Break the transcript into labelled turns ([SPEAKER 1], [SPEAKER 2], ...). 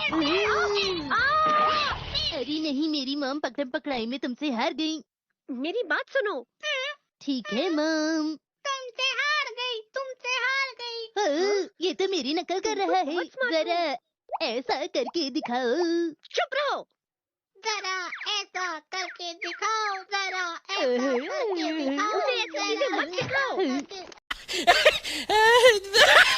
[SPEAKER 1] अरे नहीं, मेरी मॉम पकड़म पकड़ाई में तुमसे हार गई।
[SPEAKER 2] मेरी बात सुनो।
[SPEAKER 1] ठीक है मॉम।
[SPEAKER 3] तुमसे हार गई।
[SPEAKER 1] ये तो मेरी नकल कर
[SPEAKER 2] तुम तो
[SPEAKER 1] रहा है।
[SPEAKER 2] बहुत स्मार्ट हो।
[SPEAKER 1] जरा ऐसा करके दिखाओ।
[SPEAKER 2] चुप रहो।
[SPEAKER 3] जरा ऐसा करके दिखाओ, जरा ऐसा करके दिखाओ,
[SPEAKER 2] उसे ऐसी चीजें मत सिखाओ।
[SPEAKER 3] जरा ऐसा करके